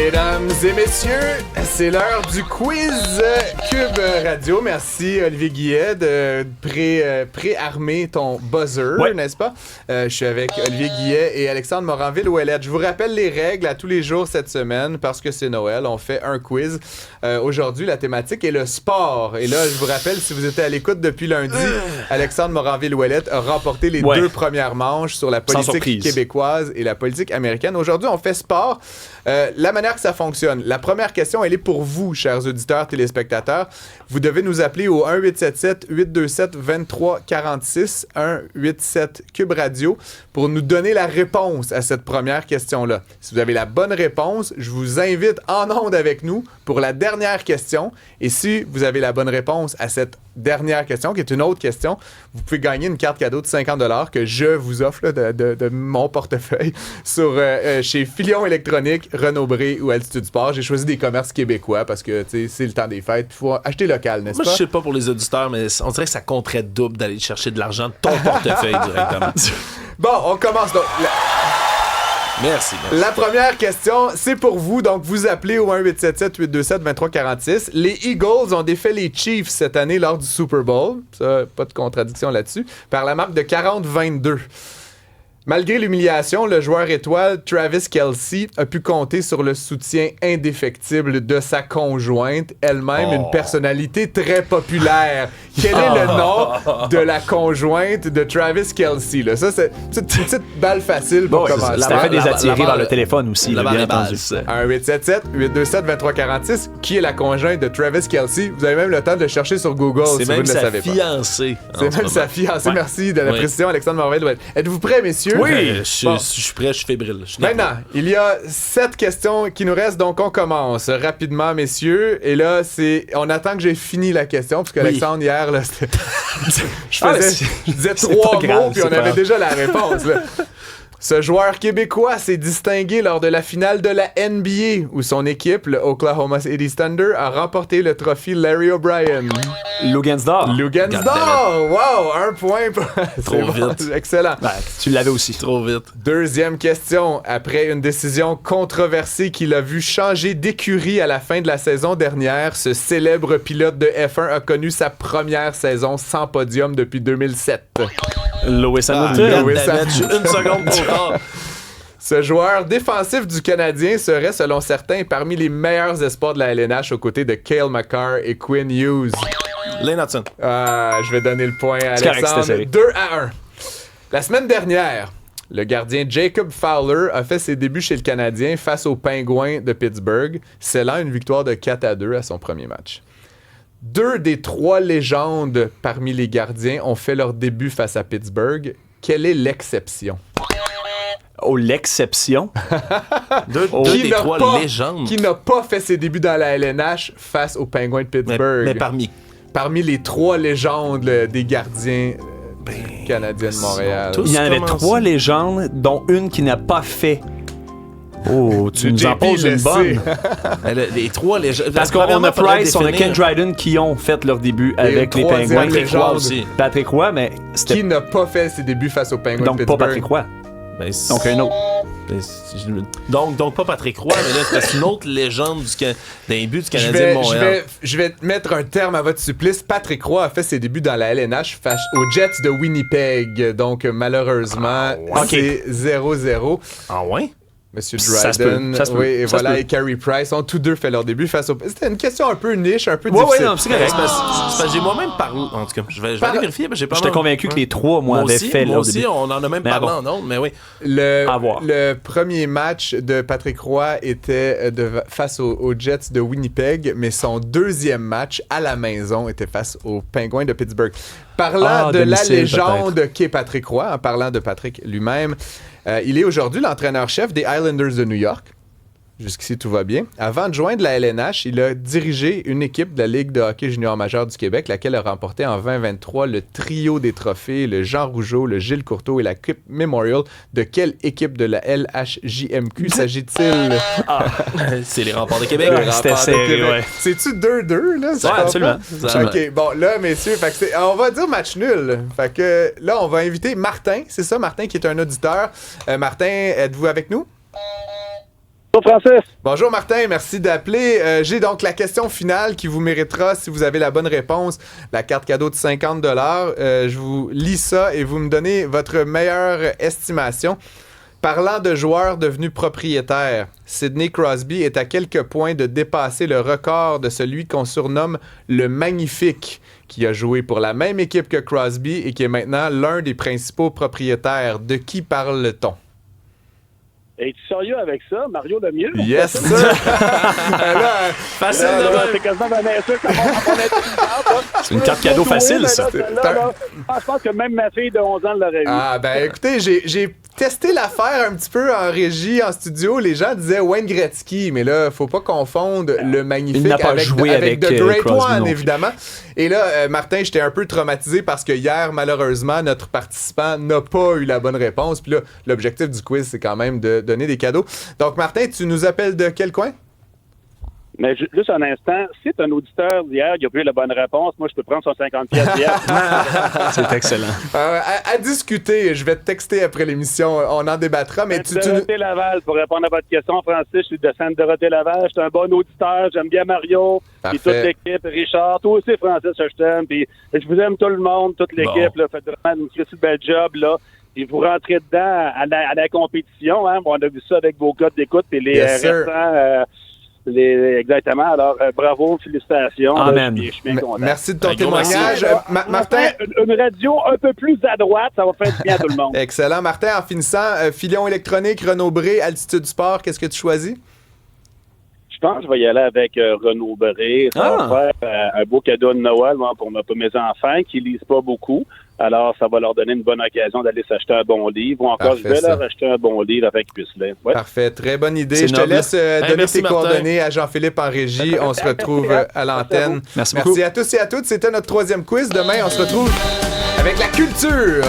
Mesdames et messieurs, c'est l'heure du quiz Cube Radio. Merci Olivier Guillet de pré-armer ton buzzer, n'est-ce pas? Je suis avec Olivier Guillet et Alexandre Moranville-Ouellette. Je vous rappelle les règles à tous les jours cette semaine parce que c'est Noël. On fait un quiz. Aujourd'hui, la thématique est le sport. Et là, je vous rappelle, si vous étiez à l'écoute depuis lundi, Alexandre Moranville-Ouellette a remporté les deux premières manches sur la politique québécoise et la politique américaine. Aujourd'hui, on fait sport. La manière que ça fonctionne, la première question, elle est pour vous, chers auditeurs, téléspectateurs. Vous devez nous appeler au 1-877-827-2346, 1-87 Cube Radio, pour nous donner la réponse à cette première question-là. Si vous avez la bonne réponse, je vous invite en onde avec nous pour la dernière question. Et si vous avez la bonne réponse à cette dernière question, qui est une autre question, vous pouvez gagner une carte cadeau de 50$ que je vous offre là, de mon portefeuille sur chez Filion Électronique, Renaud-Bré ou Altitude Sport. J'ai choisi des commerces québécois parce que c'est le temps des fêtes. Il faut acheter local, n'est-ce pas? Moi, je sais pas pour les auditeurs, mais on dirait que ça compterait double d'aller chercher de l'argent de ton portefeuille directement. Bon, on commence donc. Merci. La première question, c'est pour vous. Donc, vous appelez au 1-877-827-2346. Les Eagles ont défait les Chiefs cette année lors du Super Bowl. Ça, pas de contradiction là-dessus. Par la marque de 40-22. Malgré l'humiliation, le joueur étoile Travis Kelce a pu compter sur le soutien indéfectible de sa conjointe, elle-même une personnalité très populaire. Quel est le nom de la conjointe de Travis Kelce? Là? Ça, c'est une petite balle facile pour commencer. Ça fait des attirés vers le téléphone aussi, la bien entendu. 1-877-827-2346. Qui est la conjointe de Travis Kelce? Vous avez même le temps de le chercher sur Google si vous ne le savez pas. C'est même sa fiancée. C'est même sa fiancée. Merci de la précision, Alexandre Moranville. Êtes-vous prêts, messieurs? Oui, je suis prêt, je suis fébrile. Maintenant, il y a 7 questions qui nous restent, donc on commence rapidement, messieurs. Et là, on attend que j'ai fini la question, parce qu'Alexandre, hier, là, je disais 3 mots, puis on avait déjà la réponse. Là. Ce joueur québécois s'est distingué lors de la finale de la NBA, où son équipe, le Oklahoma City Thunder, a remporté le trophée Larry O'Brien. Lugansdor. Wow, 1 point. Trop vite. Excellent. Ben, tu l'avais aussi. Trop vite. Deuxième question. Après une décision controversée qui l'a vu changer d'écurie à la fin de la saison dernière, ce célèbre pilote de F1 a connu sa première saison sans podium depuis 2007. Lewis Hamilton. Une seconde pour tard. Ce joueur défensif du Canadien serait, selon certains, parmi les meilleurs espoirs de la LNH aux côtés de Cale Makar et Quinn Hughes. Lane Hudson. Je vais donner le point à Alexandre. 2-1. La semaine dernière, le gardien Jacob Fowler a fait ses débuts chez le Canadien face aux Pingouins de Pittsburgh, scellant une victoire de 4-2 à son premier match. 2 des 3 légendes parmi les gardiens ont fait leur début face à Pittsburgh. Quelle est l'exception? L'exception? Deux des 3 légendes. Qui n'a pas fait ses débuts dans la LNH face aux Pingouins de Pittsburgh. Mais parmi les 3 légendes des gardiens canadiens de Montréal. Il y en avait 3 légendes, dont une qui n'a pas fait. Oh, tu nous en poses une bonne. Les 3 légendes. Parce qu'on a Price, on a Ken Dryden qui ont fait leur début avec les Pingouins. Patrick Roy, mais c'était... Qui n'a pas fait ses débuts face aux Pingouins de Pittsburgh. Donc pas Patrick Roy. Donc un autre. Donc pas Patrick Roy, mais là c'est une autre légende d'un but du Canadien de Montréal. Je vais mettre un terme à votre supplice. Patrick Roy a fait ses débuts dans la LNH face aux Jets de Winnipeg. Donc malheureusement, c'est 0-0. Ah ouais? Monsieur Dryden, oui, et voilà, et Carey Price ont tous deux fait leur début face au... C'était une question un peu niche, un peu difficile. Oui, non, c'est correct. J'ai moi-même parlé... En tout cas, je vais aller vérifier, mais j'ai pas... J'étais convaincu que les 3, avaient fait leur début. Moi aussi, on en a même parlé en ondes, mais oui. Le premier match de Patrick Roy était face aux Jets de Winnipeg, mais son deuxième match à la maison était face aux Pingouins de Pittsburgh. Parlant de la légende qu'est Patrick Roy, en parlant de Patrick lui-même, il est aujourd'hui l'entraîneur-chef des Islanders de New York. Jusqu'ici, tout va bien. Avant de joindre la LNH, il a dirigé une équipe de la Ligue de hockey junior majeur du Québec, laquelle a remporté en 2023 le trio des trophées, le Jean Rougeau, le Gilles Courteau et la Coupe Memorial. De quelle équipe de la LHJMQ s'agit-il? C'est les remparts de Québec. C'était serré, ouais. C'est-tu 2-2, là? Ouais, absolument. OK, bon, là, messieurs, on va dire match nul. Fait que là, on va inviter Martin. C'est ça, Martin, qui est un auditeur. Martin, êtes-vous avec nous? Bonjour Francis. Bonjour Martin, merci d'appeler. J'ai donc la question finale qui vous méritera, si vous avez la bonne réponse, la carte cadeau de 50 $. Je vous lis ça et vous me donnez votre meilleure estimation. Parlant de joueurs devenus propriétaires, Sidney Crosby est à quelques points de dépasser le record de celui qu'on surnomme le Magnifique, qui a joué pour la même équipe que Crosby et qui est maintenant l'un des principaux propriétaires. De qui parle-t-on? Es-tu sérieux avec ça? Mario Lemieux? Yes, sir! Facile de même. C'est quasiment bien sûr que ça va. C'est une carte cadeau facile, ça. Je pense que même ma fille de 11 ans l'aurait eu. Ah, ben écoutez, j'ai testé l'affaire un petit peu en régie, en studio. Les gens disaient Wayne Gretzky, mais là, faut pas confondre le Magnifique avec The Great One, évidemment. Et là, Martin, j'étais un peu traumatisé parce que hier, malheureusement, notre participant n'a pas eu la bonne réponse. Puis là, l'objectif du quiz, c'est quand même de donner des cadeaux. Donc, Martin, tu nous appelles de quel coin? Mais juste un instant, si c'est un auditeur d'hier qui a eu la bonne réponse, moi, je peux prendre son 50$ d'hier. C'est excellent. À discuter, je vais te texter après l'émission, on en débattra. Mais Dorothée-Laval, pour répondre à votre question, Francis, je suis de Sainte-Dorothée-Laval, je suis un bon auditeur, j'aime bien Mario, puis toute l'équipe, Richard, toi aussi, Francis, je t'aime, puis je vous aime tout le monde, toute l'équipe, là, faites vraiment une belle job, là. Et vous rentrez dedans à la compétition, hein. Bon, on a vu ça avec vos codes d'écoute et les restants... exactement. Alors, bravo, félicitations. Amen. Je suis bien content. Merci de ton témoignage. Martin, une radio un peu plus à droite, ça va faire du bien à tout le monde. Excellent. Martin, en finissant, Filion électronique, Renaud Bré, Altitude Sport, qu'est-ce que tu choisis? Je pense que je vais y aller avec Renaud Bré. Ça va faire un beau cadeau de Noël pour mes enfants qui lisent pas beaucoup. Alors, ça va leur donner une bonne occasion d'aller s'acheter un bon livre. Ou encore, je vais leur acheter un bon livre avec qu'ils puissent lire. Ouais. Parfait. Très bonne idée. Je te laisse donner tes coordonnées à Jean-Philippe en régie. On se retrouve à l'antenne. Merci beaucoup. Merci à tous et à toutes. C'était notre 3e quiz. Demain, on se retrouve avec la culture.